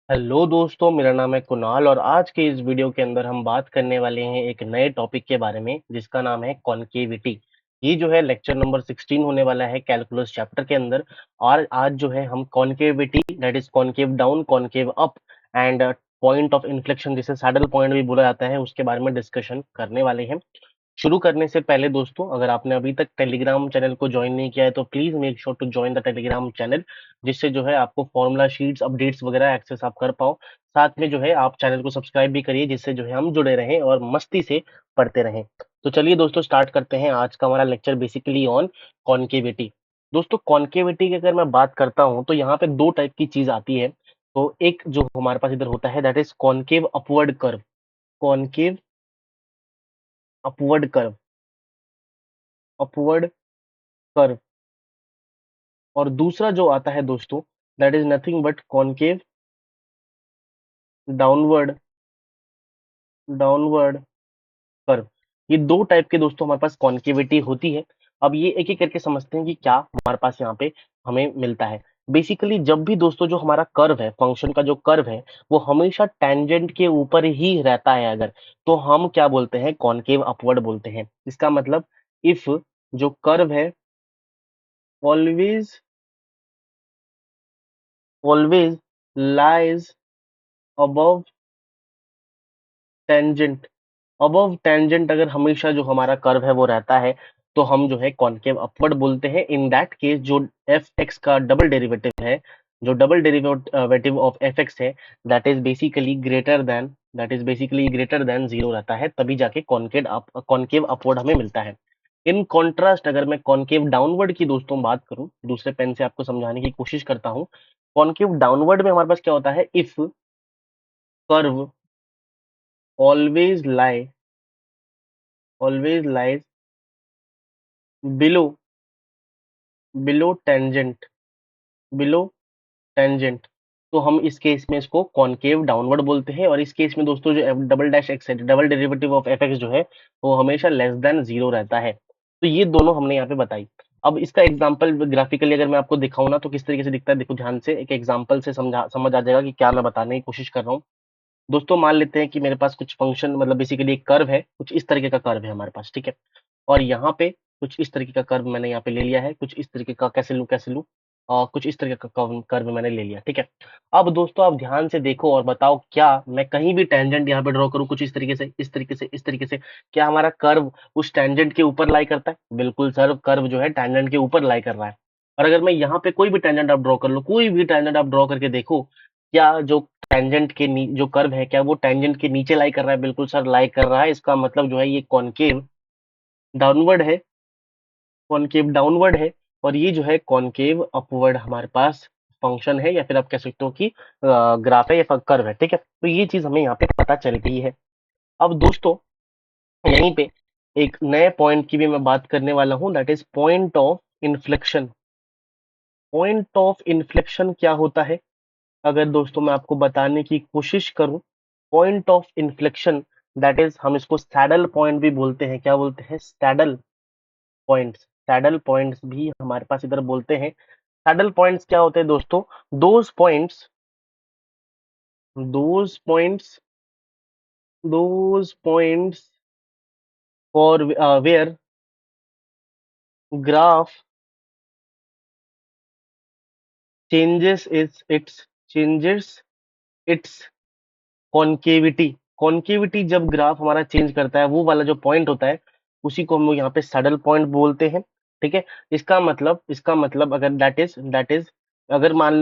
Hello दोस्तों, मेरा नाम है कुणाल और आज के इस वीडियो के अंदर हम बात करने वाले हैं एक नए टॉपिक के बारे में जिसका नाम है कॉन्केविटी। ये जो है लेक्चर नंबर 16 होने वाला है कैलकुलस चैप्टर के अंदर। और आज जो है हम concavity that is concave down, concave up and point of inflection जिसे सैडल पॉइंट भी बोला जाता है उसके बारे में डिस्कशन करने वाले हैं। शुरू करने से पहले दोस्तों, अगर आपने अभी तक टेलीग्राम चैनल को ज्वाइन नहीं किया है तो please make sure to join the Telegram channel, जिससे जो है आपको फॉर्मूला शीट्स अपडेट्स वगैरह एक्सेस आप कर पाओ। साथ में जो है आप चैनल को सब्सक्राइब भी करिए, जिससे जो है हम जुड़े रहें और मस्ती से पढ़ते रहें। तो चलिए दोस्तों, स्टार्ट करते हैं आज का हमारा लेक्चर बेसिकली ऑन कॉन्केविटी। दोस्तों, कॉन्केविटी की अगर मैं बात करता हूं तो यहाँ पे दो टाइप की चीज आती है। तो एक जो हमारे पास इधर होता है that is concave upward curve, concave upward curve, upward curve. और दूसरा जो आता है दोस्तों that is nothing but concave downward, downward curve. ये दो टाइप के दोस्तों हमारे पास कॉन्केविटी होती है। अब ये एक एक करके समझते हैं कि क्या हमारे पास यहाँ पे हमें मिलता है। बेसिकली जब भी दोस्तों जो हमारा कर्व है, फंक्शन का जो कर्व है, वो हमेशा टेंजेंट के ऊपर ही रहता है अगर, तो हम क्या बोलते हैं, कॉनकेव अपवर्ड बोलते हैं। इसका मतलब इफ जो कर्व है always, always lies above tangent, above tangent अगर हमेशा जो हमारा कर्व है वो रहता है तो हम जो है कॉनकेव अपवर्ड बोलते हैं। इन दैट केस जो एफ एक्स का डबल डेरिवेटिव है, जो double derivative of F x है, that is basically greater than, that is basically greater than zero रहता है, तभी जाके कॉनकेव अपवर्ड हमें मिलता है। इन कॉन्ट्रास्ट अगर मैं कॉनकेव डाउनवर्ड की दोस्तों बात करूं, दूसरे पेन से आपको समझाने की कोशिश करता हूं। कॉनकेव डाउनवर्ड में हमारे पास क्या होता है, if curve always lie, always lies below, below tangent, below tangent, तो हम इस केस में इसको कॉनकेव डाउनवर्ड बोलते हैं। और इस केस में दोस्तों जो एफ डबल डैश एक्स है, double derivative of F x जो है वो हमेशा लेस देन जीरो रहता है। तो ये दोनों हमने यहाँ पे बताई। अब इसका एग्जांपल ग्राफिकली अगर मैं आपको दिखाऊं ना तो किस तरीके से दिखता है, देखो ध्यान से, एक एग्जांपल से समझ आ जाएगा कि क्या मैं बताने की कोशिश कर रहा हूँ। दोस्तों मान लेते हैं कि मेरे पास कुछ फंक्शन, मतलब बेसिकली एक कर्व है, कुछ इस तरीके का कर्व है हमारे पास, ठीक है। और यहाँ पे कुछ इस तरीके का कर्व मैंने यहाँ पे ले लिया है, कुछ इस तरीके का, कैसे लूं, और कुछ इस तरीके का कर्व मैंने ले लिया, ठीक है। अब दोस्तों आप ध्यान से देखो और बताओ, क्या मैं कहीं भी टेंजेंट यहाँ पे ड्रॉ करूँ कुछ इस तरीके से, इस तरीके से, इस तरीके से, क्या हमारा कर्व उस टेंजेंट के ऊपर लाई करता है? बिल्कुल सर, कर्व जो है टेंजेंट के ऊपर लाई कर रहा है। और अगर मैं यहाँ पे कोई भी टेंजेंट आप ड्रॉ कर लो, कोई भी टेंजेंट आप ड्रॉ करके देखो, क्या जो टेंजेंट के जो कर्व है, क्या वो टेंजेंट के नीचे लाई कर रहा है? बिल्कुल सर, लाई कर रहा है। इसका मतलब जो है ये कॉनकेव डाउनवर्ड है, कॉनकेव डाउनवर्ड है। और ये जो है कॉनकेव अपवर्ड हमारे पास फंक्शन है, या फिर आप कह सकते हो कि ग्राफ है या कर्व है, ठीक है। तो ये चीज हमें यहाँ पे पता चल गई है। अब दोस्तों यहीं पे एक नए पॉइंट की भी मैं बात करने वाला हूँ, that is point of inflection. Point of inflection क्या होता है अगर दोस्तों मैं आपको बताने की कोशिश करूं? Point of inflection that is, हम इसको सैडल पॉइंट भी बोलते हैं। क्या बोलते हैं? सैडल पॉइंट्स, सैडल पॉइंट्स भी हमारे पास इधर बोलते हैं। सैडल पॉइंट्स क्या होते हैं दोस्तों? Those points, those points, those points for where graph changes its, changes its concavity. Concavity जब ग्राफ हमारा चेंज करता है, वो वाला जो पॉइंट होता है उसी को हम लोग यहाँ पे सैडल पॉइंट बोलते हैं, ठीक है। इसका मतलब अगर दैट इज अगर मान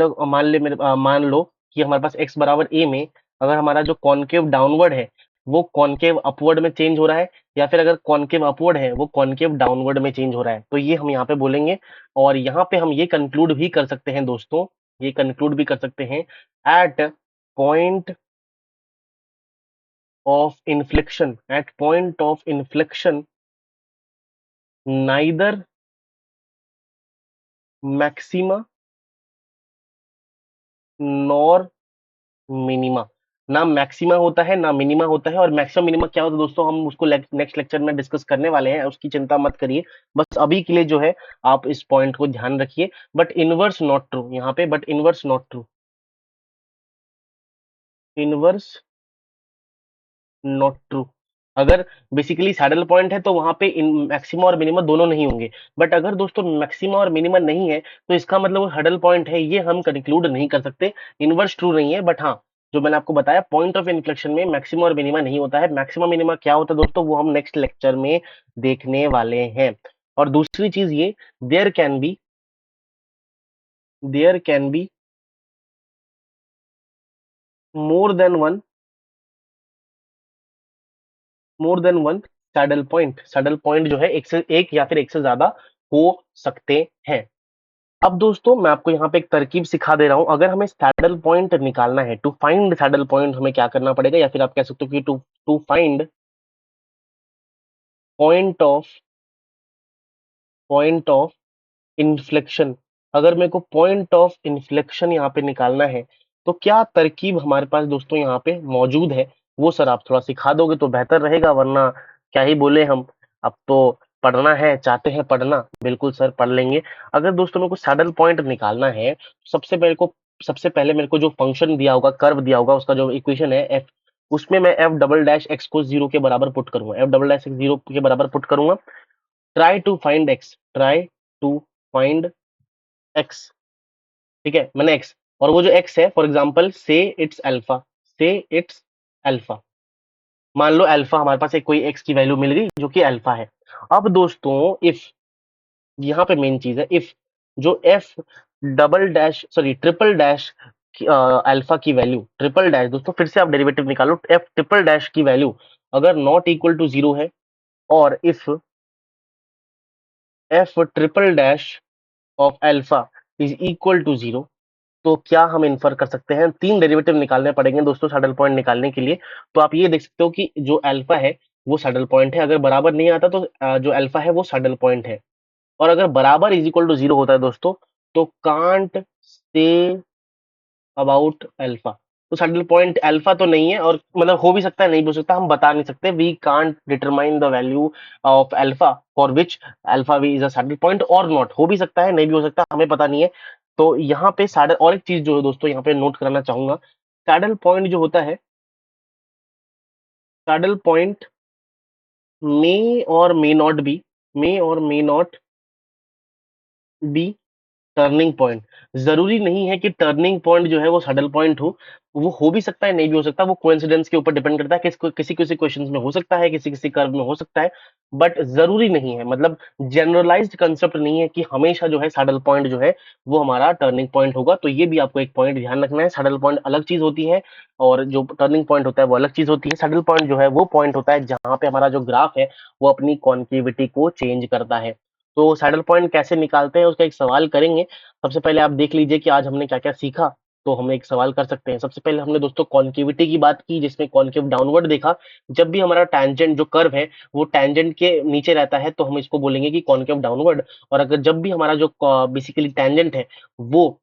लो कि हमारे पास x बराबर a में अगर हमारा जो कॉन्केव डाउनवर्ड है वो कॉन्केव अपवर्ड में चेंज हो रहा है, या फिर अगर कॉन्केव अपवर्ड है वो कॉन्केव डाउनवर्ड में चेंज हो रहा है, तो ये हम यहाँ पे बोलेंगे। और यहाँ पे हम ये कंक्लूड भी कर सकते हैं दोस्तों, ये कंक्लूड भी कर सकते हैं, at point of inflection, at point of inflection, neither maxima nor minima, ना मैक्सिमा होता है ना मिनिमा होता है। और मैक्सिमम मिनिमा क्या होता है दोस्तों, हम उसको नेक्स्ट लेक्चर में डिस्कस करने वाले हैं, उसकी चिंता मत करिए। बस अभी के लिए जो है आप इस पॉइंट को ध्यान रखिए। बट इनवर्स नॉट ट्रू यहाँ पे, but inverse not true, inverse not true. अगर बेसिकली सैडल पॉइंट है तो वहां पे मैक्सिमा और मिनिमम दोनों नहीं होंगे, बट अगर दोस्तों मैक्सिमा और मिनिमम नहीं है तो इसका मतलब वो हडल पॉइंट है, ये हम कंक्लूड नहीं कर सकते। इनवर्स ट्रू नहीं है, बट हाँ, जो मैंने आपको बताया पॉइंट ऑफ इन्फ्लेक्शन में मैक्सिमा और मिनिमा नहीं होता है। मैक्सिमा मिनिमा क्या होता है दोस्तों, वो हम नेक्स्ट लेक्चर में देखने वाले हैं। और दूसरी चीज ये, there can be there can be more than one more than one saddle point जो है एक से एक या फिर एक से ज्यादा हो सकते हैं। अब दोस्तों मैं आपको यहाँ पे एक तरकीब सिखा दे रहा हूं। अगर हमें सैडल पॉइंट निकालना है, टू फाइंड सैडल पॉइंट, हमें क्या करना पड़ेगा, या फिर आप कह सकते हो कि to to find point of point of inflection. अगर मेरे को पॉइंट ऑफ इन्फ्लेक्शन यहाँ पे निकालना है तो क्या तरकीब हमारे पास दोस्तों यहाँ पे मौजूद है, वो सर आप थोड़ा सिखा दोगे तो बेहतर रहेगा, वरना क्या ही बोले हम। अब तो पढ़ना है, चाहते हैं पढ़ना, बिल्कुल सर पढ़ लेंगे। अगर दोस्तों मेरे को सैडल पॉइंट निकालना है तो सबसे पहले मेरे को जो फंक्शन दिया होगा, कर्व दिया होगा, उसका जो इक्वेशन है एफ, उसमें मैं एफ डबल डैश एक्स को जीरो के बराबर पुट करूंगा, F double dash x zero के बराबर पुट करूंगा। ट्राई टू फाइंड एक्स, ठीक है, मैंने एक्स, और वो जो एक्स है, फॉर एग्जाम्पल से इट्स अल्फा, मान लो अल्फा हमारे पास एक कोई एक्स की वैल्यू मिल गई जो कि अल्फा है। अब दोस्तों इफ, यहाँ पे मेन चीज है इफ, जो F double dash sorry triple dash alpha की वैल्यू, ट्रिपल डैश दोस्तों फिर से आप डेरिवेटिव निकालो, एफ ट्रिपल डैश की वैल्यू अगर नॉट इक्वल टू जीरो है, और if F triple dash of alpha is equal to zero, तो क्या हम इन्फर कर सकते हैं, तीन डेरिवेटिव निकालने पड़ेंगे दोस्तों सैडल पॉइंट निकालने के लिए। तो आप ये देख सकते हो कि जो अल्फा है वो सैडल पॉइंट है, अगर बराबर नहीं आता तो जो अल्फा है वो सैडल पॉइंट है, और अगर बराबर इज इक्वल टू जीरो होता है दोस्तों तो कांट से अबाउट अल्फा। तो सैडल पॉइंट अल्फा तो नहीं है, और मतलब हो भी सकता है नहीं भी हो सकता, हम बता नहीं सकते, we can't determine the value of alpha for which alpha we is a saddle point और नॉट, हो भी सकता है नहीं भी हो सकता, हमें पता नहीं है। तो यहाँ पे सैडल, और एक चीज जो है दोस्तों यहाँ पे नोट कराना चाहूंगा, सैडल पॉइंट जो होता है, सैडल पॉइंट मे और may not be turning point. जरूरी नहीं है कि टर्निंग पॉइंट जो है वो सैडल पॉइंट हो, वो हो भी सकता है नहीं भी हो सकता, वो कोइंसिडेंस के ऊपर डिपेंड करता है, किसी किसी क्वेश्चंस में हो सकता है, किसी किसी कर्व में हो सकता है, बट जरूरी नहीं है, मतलब जनरलाइज्ड कंसेप्ट नहीं है कि हमेशा जो है सैडल पॉइंट जो है वो हमारा टर्निंग पॉइंट होगा। तो ये भी आपको एक पॉइंट ध्यान रखना है, सैडल पॉइंट अलग चीज होती है और जो टर्निंग पॉइंट होता है वो अलग चीज होती है। सैडल पॉइंट जो है वो पॉइंट होता है जहां पे हमारा जो ग्राफ है वो अपनी कॉन्केविटी को चेंज करता है। तो सैडल पॉइंट कैसे निकालते हैं उसका एक सवाल करेंगे। सबसे पहले आप देख लीजिए कि आज हमने क्या-क्या सीखा, तो हम एक सवाल कर सकते हैं। सबसे पहले हमने दोस्तों कॉन्केविटी की बात की, जिसमें कॉन्केव डाउनवर्ड देखा। जब भी हमारा टैंजेंट जो कर्व है, वो टैंजेंट के नीचे रहता है, तो हम इसको बोलेंगे कि कॉन्केव डाउनवर्ड। और अगर जब भी हमारा जो बेसिकली टैंजेंट है, वो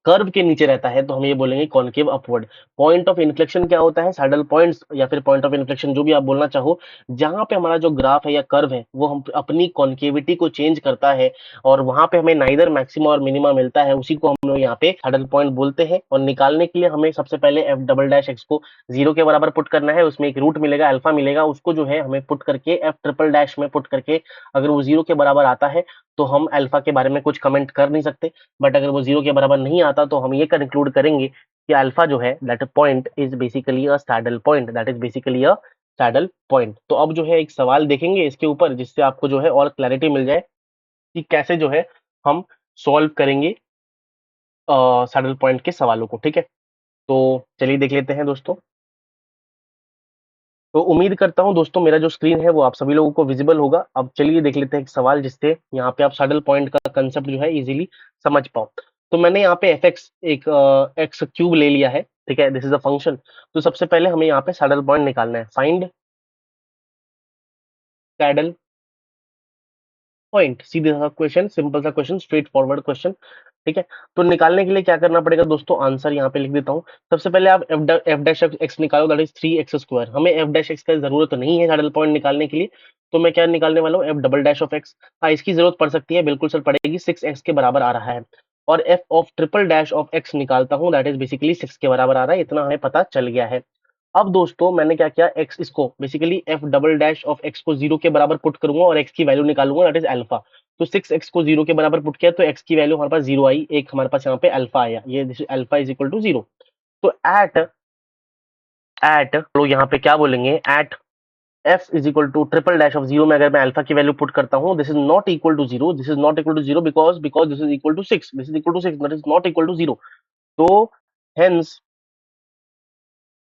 कर्व के नीचे रहता है, तो हम ये बोलेंगे concave upward. Point of inflection क्या होता है, सैडल पॉइंट्स या फिर पॉइंट ऑफ इन्फ्लेक्शन जो भी आप बोलना चाहो, जहां पे हमारा जो ग्राफ है या कर्व है वो हम अपनी कॉन्केविटी को चेंज करता है, और वहां पे हमें नाइदर मैक्सिमा और मिनिमा मिलता है, उसी को हम लोग यहाँ पे सैडल पॉइंट बोलते हैं। और निकालने के लिए हमें सबसे पहले एफ डबल डैश एक्स को जीरो के बराबर पुट करना है, उसमें एक रूट मिलेगा, अल्फा मिलेगा, उसको जो है हमें पुट करके एफ ट्रिपल डैश में पुट करके, अगर वो जीरो के बराबर आता है तो हम अल्फा के बारे में कुछ कमेंट कर नहीं सकते, बट अगर वो जीरो के बराबर नहीं आता तो हम ये कंक्लूड करेंगे कि अल्फा जो है that point is basically a saddle point, that is basically a saddle point. तो अब जो है एक सवाल देखेंगे इसके ऊपर, जिससे आपको जो है और क्लैरिटी मिल जाए कि कैसे जो है हम सॉल्व करेंगे सैडल पॉइंट के सवालों को, ठीक है। तो चलिए देख लेते हैं दोस्तों। तो उम्मीद करता हूं दोस्तों मेरा जो स्क्रीन है वो आप सभी लोगों को विजिबल होगा। अब चलिए देख लेते हैं एक सवाल, जिससे यहाँ पे आप सैडल पॉइंट का कंसेप्ट जो है इजीली समझ पाओ। तो मैंने यहाँ पे एफ एक्स एक एक्स क्यूब ले लिया है, ठीक है, दिस इज अ फंक्शन। तो सबसे पहले हमें यहाँ पे सैडल पॉइंट निकालना है, फाइंड सैडल पॉइंट, सीधे सा क्वेश्चन, सिंपल सा क्वेश्चन, स्ट्रेट फॉरवर्ड क्वेश्चन, ठीक है। तो निकालने के लिए क्या करना पड़ेगा दोस्तों, आंसर यहाँ पे लिख देता हूँ। सबसे पहले आप एफ डैश एक्स निकालो, that is three x square. हमें एफ डैश एक्स का जरूरत नहीं है सैडल पॉइंट निकालने के लिए, तो मैं क्या निकालने वाला हूँ, F double dash of x. हाँ, इसकी जरूरत पड़ सकती है, बिल्कुल सर पड़ेगी, सिक्स एक्स के बराबर आ रहा है। और F of triple dash of x निकालता हूं, दैट इज बेसिकली 6 के बराबर आ रहा है, इतना हमें पता चल गया है। अब दोस्तों मैंने क्या किया, एक्स इसको basically F double dash of x को 0 के बराबर पुट करूंगा और एक्स की वैल्यू निकालूंगा, दैट इज अल्फा। तो 6x को 0 के बराबर पुट किया तो एक्स की वैल्यू हमारे पास 0 आई, एक हमारे पास यहाँ पे अल्फा आया, ये अल्फा इज इक्वल टू 0। तो एट तो यहाँ पे क्या बोलेंगे, at F is equal to triple dash of 0 में अगर मैं अल्फा की वैल्यू पुट करता हूँ, this is not equal to 0, this is not equal to 0 because because this is equal to 6, this is equal to 6, that is not equal to 0। तो hence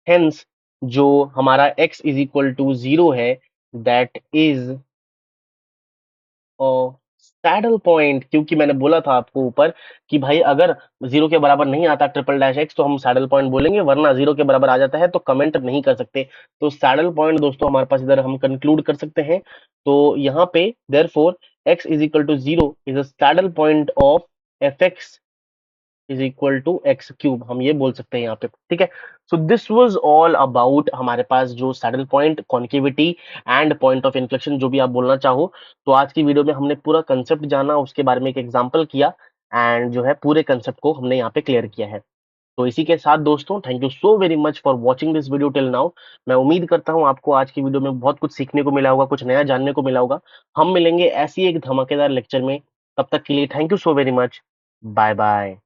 hence जो हमारा x is equal to 0 है, that is saddle point, क्योंकि मैंने बोला था आपको ऊपर कि भाई अगर 0 के बराबर नहीं आता ट्रिपल डैश एक्स तो हम सैडल पॉइंट बोलेंगे, वरना 0 के बराबर आ जाता है तो कमेंट नहीं कर सकते। तो सैडल पॉइंट दोस्तों हमारे पास इधर हम कंक्लूड कर सकते हैं। तो यहाँ पे therefore x is equal to 0 is a saddle point of F X is equal to X cube, हम ये बोल सकते हैं यहाँ पे, ठीक है। So this was all about हमारे पास जो saddle point, concavity and point of inflection, जो भी आप बोलना चाहो। तो आज की वीडियो में हमने पूरा कंसेप्ट जाना, उसके बारे में एक एग्जांपल किया एंड जो है पूरे कंसेप्ट को हमने यहाँ पे क्लियर किया है। तो इसी के साथ दोस्तों thank you so very much for watching this video till now. मैं उम्मीद करता हूँ आपको आज की वीडियो में बहुत कुछ सीखने को मिला होगा, कुछ नया जानने को मिला होगा। हम मिलेंगे ऐसी एक धमाकेदार लेक्चर में, तब तक के लिए thank you so very much, bye bye.